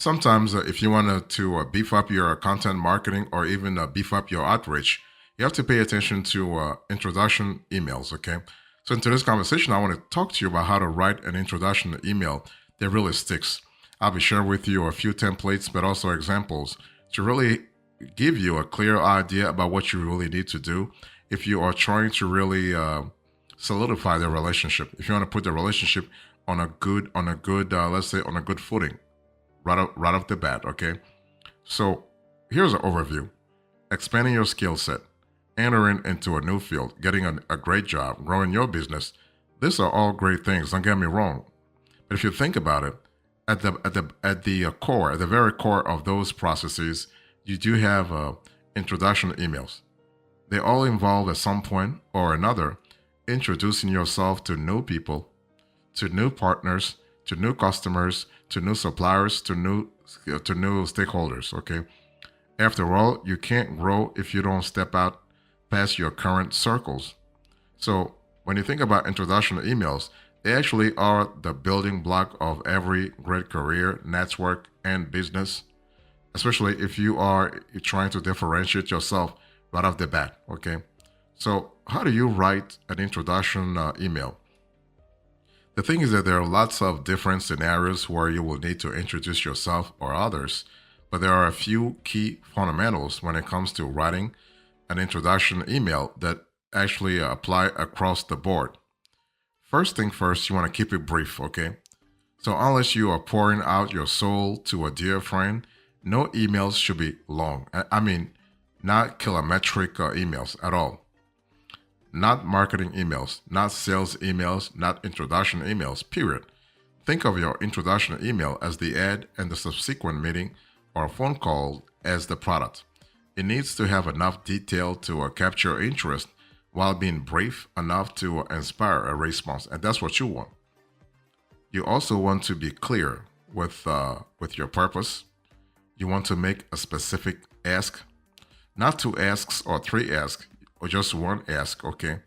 Sometimes, if you want to beef up your content marketing or even beef up your outreach, you have to pay attention to introduction emails. Okay. So, in today's conversation, I want to talk to you about how to write an introduction email that really sticks. I'll be sharing with you a few templates, but also examples to really give you a clear idea about what you really need to do if you are trying to really solidify the relationship. If you want to put the relationship let's say, on a good footing right off the bat. Okay, so here's an overview: expanding your skill set, entering into a new field, getting a great job, growing your business. These are all great things. Don't get me wrong, but if you think about it, at the very core of those processes, you do have introduction emails. They all involve at some point or another introducing yourself to new people, to new partners, to new customers, to new suppliers, to new stakeholders. Okay. After all, you can't grow if you don't step out past your current circles. So when you think about introduction emails, they actually are the building block of every great career, network, and business, especially if you are trying to differentiate yourself right off the bat. Okay. So how do you write an introduction email? The thing is that there are lots of different scenarios where you will need to introduce yourself or others, but there are a few key fundamentals when it comes to writing an introduction email that actually apply across the board. First thing first, you want to keep it brief, okay? So, unless you are pouring out your soul to a dear friend, no emails should be long. I mean, not kilometric emails at all. Not marketing emails, not sales emails, not introduction emails, period. Think of your introduction email as the ad and the subsequent meeting or phone call as the product. It needs to have enough detail to capture interest while being brief enough to inspire a response. And that's what you want. You also want to be clear with your purpose. You want to make a specific ask, not two asks or three asks, or just one ask, okay?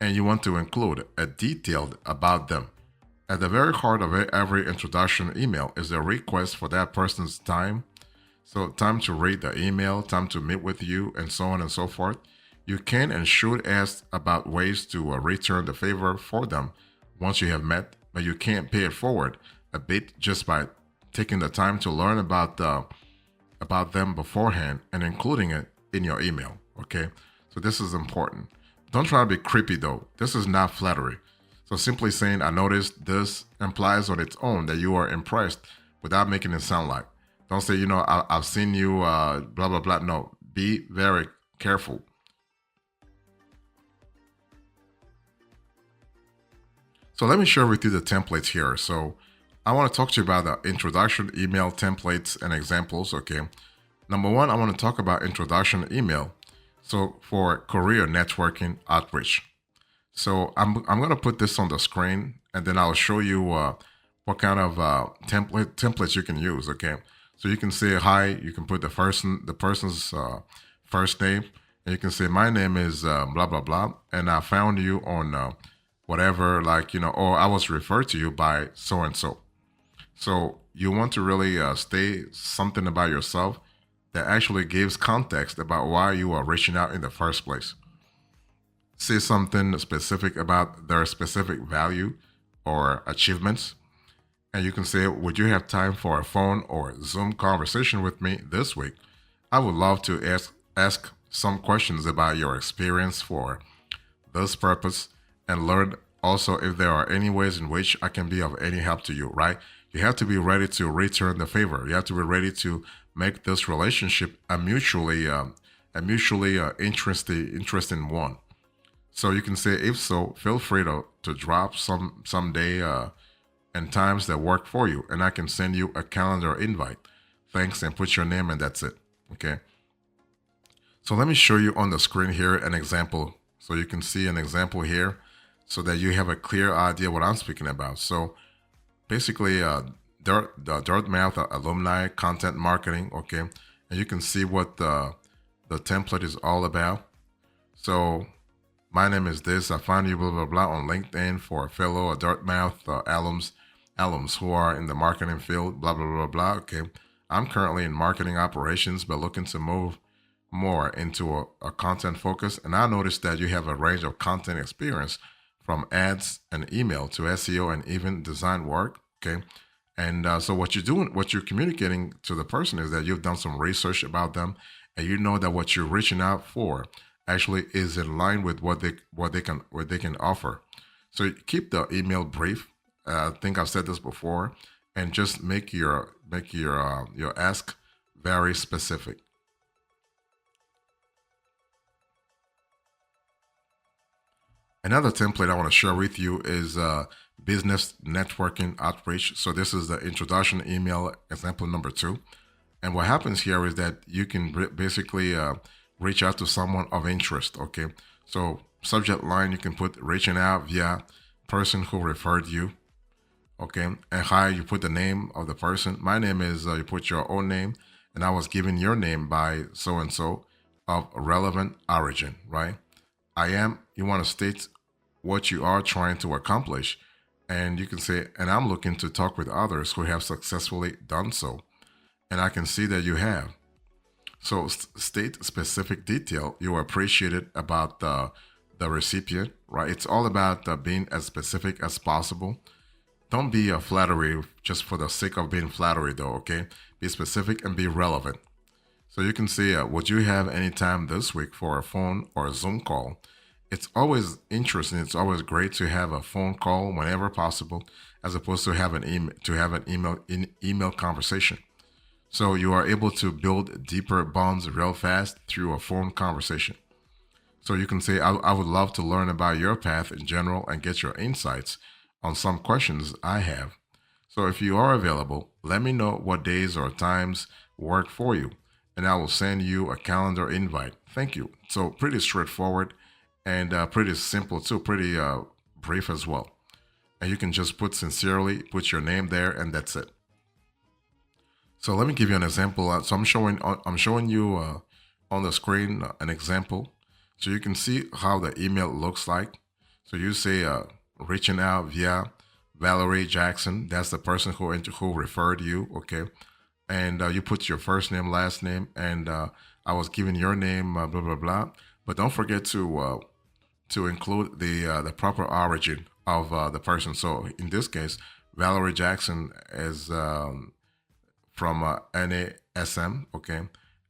And you want to include a detailed about them. At the very heart of every introduction email is a request for that person's time. So, time to read the email, time to meet with you, and so on and so forth. You can and should ask about ways to return the favor for them once you have met, but you can't pay it forward a bit just by taking the time to learn about them beforehand and including it in your email. Okay, so this is important. Don't try to be creepy though. This is not flattery. So simply saying "I noticed this" implies on its own that you are impressed without making it sound like. Don't say I've seen you blah blah blah. No, be very careful. So let me share with you the templates here. So I want to talk to you about the introduction email templates and examples. Okay. Number one, I want to talk about introduction email. So for career networking outreach. So I'm going to put this on the screen and then I'll show you what kind of templates you can use. Okay. So you can say hi. You can put the person's first name, and you can say my name is blah blah blah, and I found you on whatever, like or I was referred to you by so and so. So you want to really say something about yourself that actually gives context about why you are reaching out in the first place. Say something specific about their specific value or achievements. And you can say, would you have time for a phone or Zoom conversation with me this week? I would love to ask some questions about your experience for this purpose and learn also if there are any ways in which I can be of any help to you, right? You have to be ready to return the favor. You have to be ready to make this relationship a mutually interesting one. So you can say, if so, feel free to drop someday and times that work for you, and I can send you a calendar invite. Thanks, and put your name, and that's it. Okay. So let me show you on the screen here an example. So you can see an example here so that you have a clear idea what I'm speaking about. So basically, the Dartmouth alumni content marketing, okay? And you can see what the template is all about. So my name is this. I found you, blah, blah, blah, on LinkedIn for a fellow Dartmouth alums. alums who are in the marketing field, blah, blah, blah, blah. Okay. I'm currently in marketing operations, but looking to move more into a content focus. And I noticed that you have a range of content experience from ads and email to SEO and even design work. Okay. And so what you're doing, what you're communicating to the person is that you've done some research about them, and you know that what you're reaching out for actually is in line with what they can offer. So keep the email brief. I think I've said this before, and just make your ask very specific. Another template I want to share with you is business networking outreach. So this is the introduction email example number two. And what happens here is that you can basically reach out to someone of interest. Okay. So subject line, you can put reaching out via person who referred you. Okay. And hi, you put the name of the person. My name is, you put your own name, and I was given your name by so and so of relevant origin, right? I am, you want to state what you are trying to accomplish. And you can say, and I'm looking to talk with others who have successfully done so. And I can see that you have. So state specific detail you appreciated about the recipient, right? It's all about being as specific as possible. Don't be a flattery just for the sake of being flattery, though, okay? Be specific and be relevant. So you can say, would you have any time this week for a phone or a Zoom call? It's always interesting. It's always great to have a phone call whenever possible, as opposed to have an email conversation. So you are able to build deeper bonds real fast through a phone conversation. So you can say, I would love to learn about your path in general and get your insights on some questions I have. So if you are available, let me know what days or times work for you, and I will send you a calendar invite. Thank you. So pretty straightforward and pretty simple too, pretty brief as well. And you can just put sincerely, put your name there, and that's it. So let me give you an example. So I'm showing you on the screen an example, so you can see how the email looks like. So you say reaching out via Valerie Jackson. That's the person who referred you. Okay, and you put your first name, last name, and I was given your name, blah blah blah. But don't forget to include the proper origin of the person. So in this case, Valerie Jackson is from NASM, okay?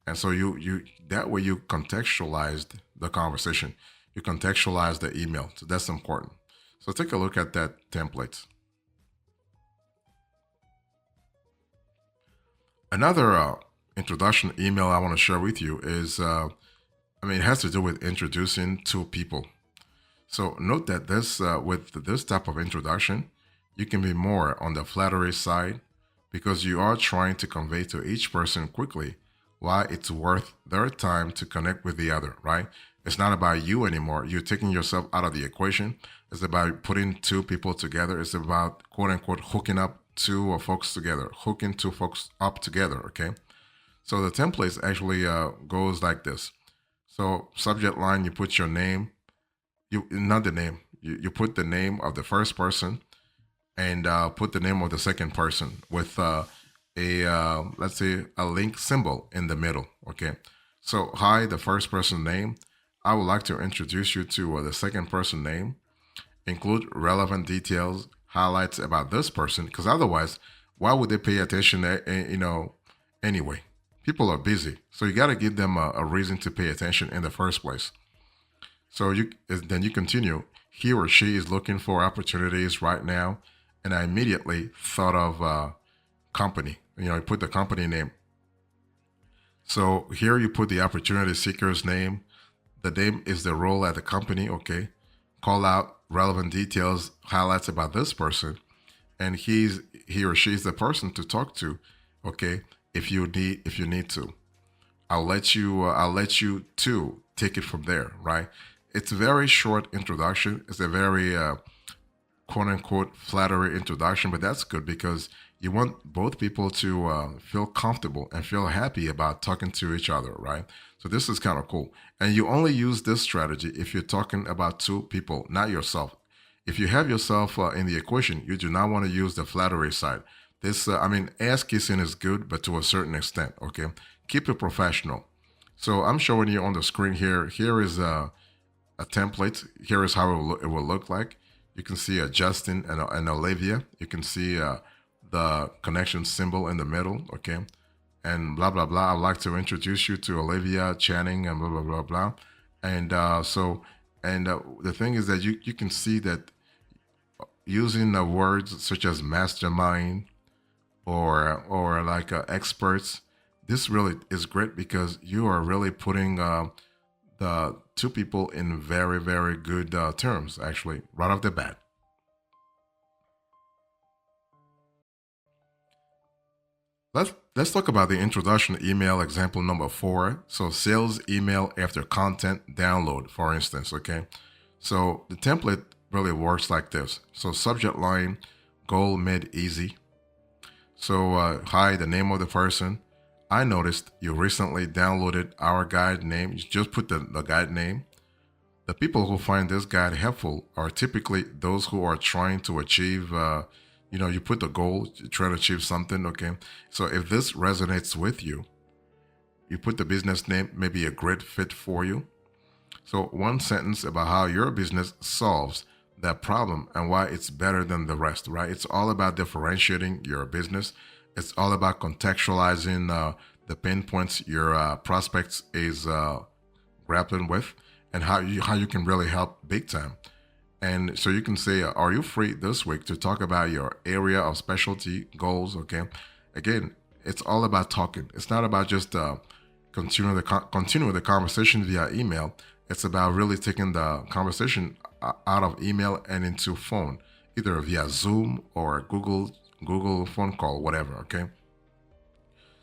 And so you that way you contextualized the conversation. You contextualize the email. So that's important. So take a look at that template. Another introduction email I want to share with you is, it has to do with introducing two people. So note that with this type of introduction, you can be more on the flattery side because you are trying to convey to each person quickly why it's worth their time to connect with the other, right? It's not about you anymore. You're taking yourself out of the equation. It's about putting two people together. It's about quote unquote hooking up two folks together, hooking two folks up together, okay? So the template actually goes like this. So subject line, you put your name, you not the name, you put the name of the first person, and put the name of the second person with let's say a link symbol in the middle. Okay. So hi, the first person name. I would like to introduce you to the second person name. Include relevant details, highlights about this person, because otherwise, why would they pay attention? Anyway, people are busy, so you got to give them a reason to pay attention in the first place. So you continue. He or she is looking for opportunities right now, and I immediately thought of company. You put the company name. So here you put the opportunity seeker's name. The name is the role at the company. Okay. Call out relevant details, highlights about this person, and he or she is the person to talk to. Okay. If you need to, I'll let you too take it from there. Right. It's a very short introduction. It's a very quote unquote flattery introduction, but that's good because you want both people to feel comfortable and feel happy about talking to each other, right? So this is kind of cool. And you only use this strategy if you're talking about two people, not yourself. If you have yourself in the equation, you do not want to use the flattery side. This, ass kissing is good, but to a certain extent. Okay, keep it professional. So I'm showing you on the screen here. Here is a template. Here is how it will look like. You can see Justin and Olivia. You can see the connection symbol in the middle. Okay, and blah blah blah. I'd like to introduce you to Olivia Channing and blah blah blah blah. And the thing is that you can see that using the words such as mastermind or like experts, this really is great because you are really putting the two people in very very good terms actually right off the bat. Let's talk about the introduction email example number 4. So sales email after content download, for instance. Okay, so the template really works like this. So subject line, goal made easy. So hi, the name of the person. I noticed you recently downloaded our guide name. You just put the guide name. The people who find this guide helpful are typically those who are trying to achieve you put the goal, you try to achieve something. Okay, so if this resonates with you, you put the business name, maybe a great fit for you. So one sentence about how your business solves that problem and why it's better than the rest, right? It's all about differentiating your business. It's all about contextualizing the pain points your prospects is grappling with, and how you can really help big time. And so you can say, are you free this week to talk about your area of specialty goals? Okay. Again, it's all about talking. It's not about just continue the conversation via email. It's about really taking the conversation out of email and into phone, either via Zoom or Google phone call, whatever. Okay.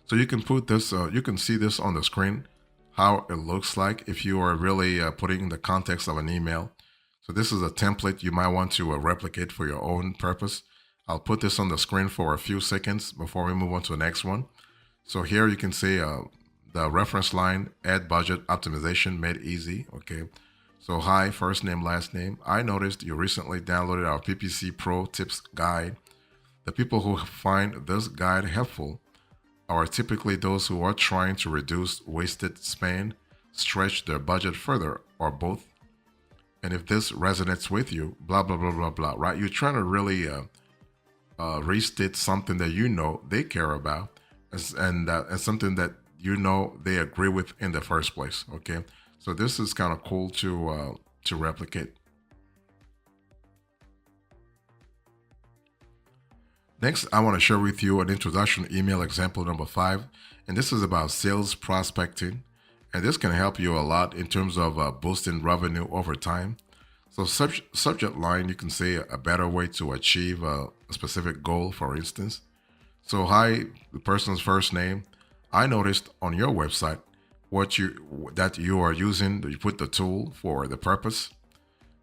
So you can put this, you can see this on the screen, how it looks like if you are really putting the context of an email. So this is a template you might want to replicate for your own purpose. I'll put this on the screen for a few seconds before we move on to the next one. So here you can see the reference line, ad budget optimization made easy. Okay. So hi, first name, last name. I noticed you recently downloaded our PPC Pro Tips Guide. The people who find this guide helpful are typically those who are trying to reduce wasted spend, stretch their budget further, or both. And if this resonates with you, blah, blah, blah, blah, blah, right? You're trying to really restate something that you know they care about and something that you know they agree with in the first place, okay? So this is kind of cool to replicate. Next, I want to share with you an introduction email example number 5, and this is about sales prospecting. And this can help you a lot in terms of boosting revenue over time. So subject line, you can say a better way to achieve a specific goal, for instance. So hi, the person's first name. I noticed on your website that you are using, you put the tool for the purpose.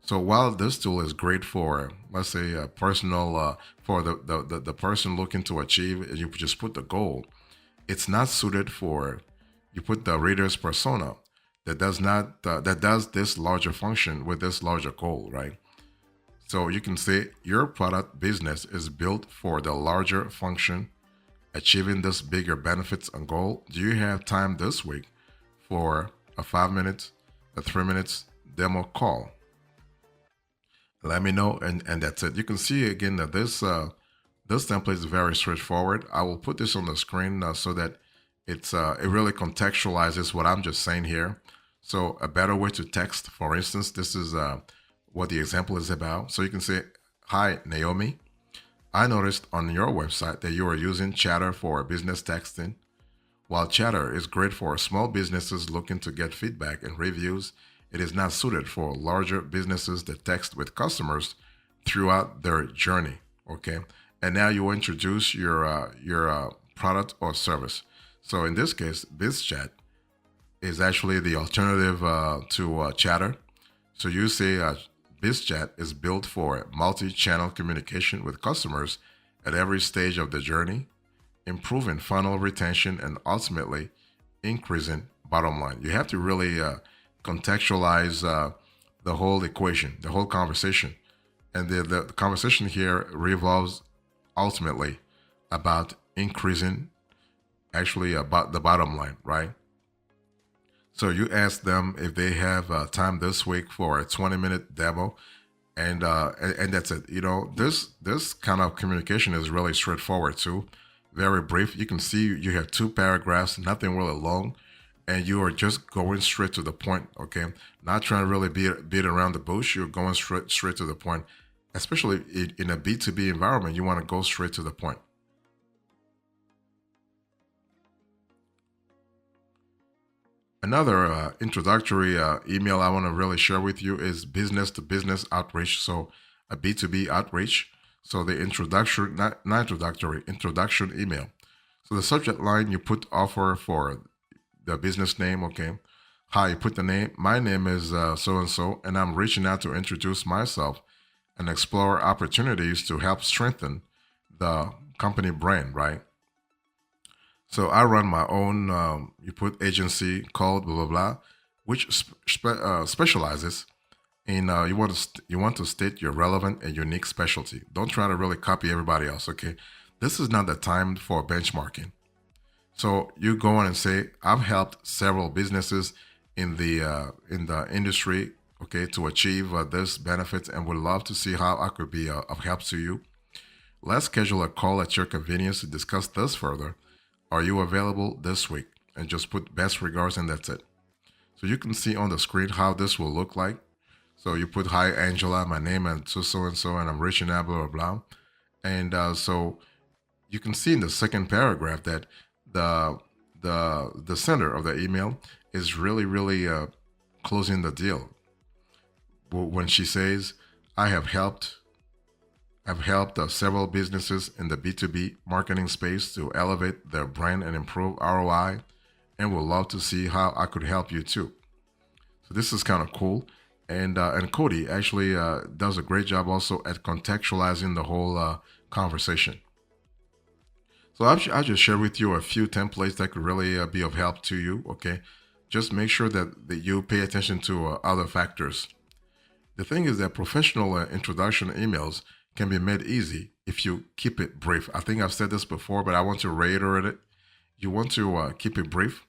So while this tool is great for, let's say, a personal, for the person looking to achieve, and you just put the goal, it's not suited for, you put the reader's persona that does this larger function with this larger goal, right? So you can say your product business is built for the larger function, achieving this bigger benefits and goal. Do you have time this week for a 5 minutes, a 3 minutes demo call? Let me know, and that's it. You can see again that this template is very straightforward. I will put this on the screen so that it really contextualizes what I'm just saying here. So a better way to text, for instance, this is what the example is about. So you can say, hi, Naomi. I noticed on your website that you are using Chatter for business texting. While Chatter is great for small businesses looking to get feedback and reviews, it is not suited for larger businesses that text with customers throughout their journey. Okay. And now you introduce your product or service. So in this case, BizChat is actually the alternative to Chatter. So you say BizChat is built for multi-channel communication with customers at every stage of the journey, improving funnel retention and ultimately increasing bottom line. You have to really contextualize the whole equation, the whole conversation. And the conversation here revolves ultimately about increasing, actually about the bottom line, right? So you ask them if they have time this week for a 20-minute demo, and that's it. This kind of communication is really straightforward too, very brief. You can see you have two paragraphs, nothing really long, and you are just going straight to the point. Okay, not trying to really beat around the bush. You're going straight to the point. Especially in a B2B environment, you want to go straight to the point. Another introductory email I want to really share with you is business to business outreach. So a B2B outreach. So the introduction, not introductory, introduction email. So the subject line, you put offer for the business name. Okay. Hi, you put the name. My name is so and so, and I'm reaching out to introduce myself and explore opportunities to help strengthen the company brand, right? So I run my own, you put agency called blah, blah, blah, which specializes in, you want to state your relevant and unique specialty. Don't try to really copy everybody else, okay? This is not the time for benchmarking. So you go on and say, I've helped several businesses in the industry, okay, to achieve this benefits, and would love to see how I could be of help to you. Let's schedule a call at your convenience to discuss this further. Are you available this week? And just put best regards, and that's it. So you can see on the screen how this will look like. So you put, hi Angela, my name is so and so, and I'm reaching out, blah blah blah. And so you can see in the second paragraph that the the sender of the email is really closing the deal when she says, I have helped I've helped several businesses in the B2B marketing space to elevate their brand and improve ROI, and would love to see how I could help you too. So this is kind of cool. And Cody actually does a great job also at contextualizing the whole conversation. So I'll just share with you a few templates that could really be of help to you. Okay, just make sure that you pay attention to other factors. The thing is that professional introduction emails can be made easy if you keep it brief. I think I've said this before, but I want to reiterate it. You want to keep it brief.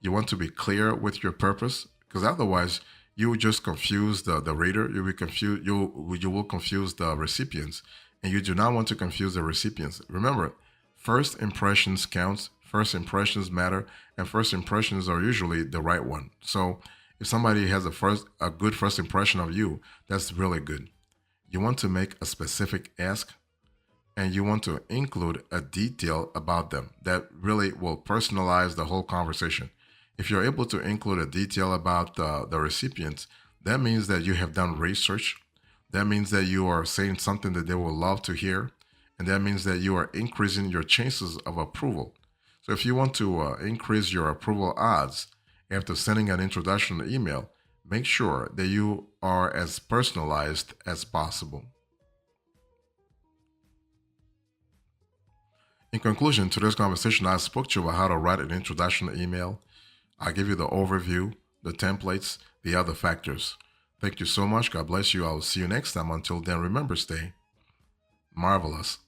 You want to be clear with your purpose, because otherwise you will just confuse the reader. You will confuse you will confuse the recipients, and you do not want to confuse the recipients. Remember, first impressions counts. First impressions matter, and first impressions are usually the right one. So if somebody has a good first impression of you, that's really good. You want to make a specific ask, and you want to include a detail about them that really will personalize the whole conversation. If you're able to include a detail about the recipients, that means that you have done research. That means that you are saying something that they will love to hear. And that means that you are increasing your chances of approval. So if you want to increase your approval odds after sending an introduction email, make sure that you are as personalized as possible. In conclusion, today's conversation, I spoke to you about how to write an introduction email. I give you the overview, the templates, the other factors. Thank you so much. God bless you. I will see you next time. Until then, remember, stay marvelous.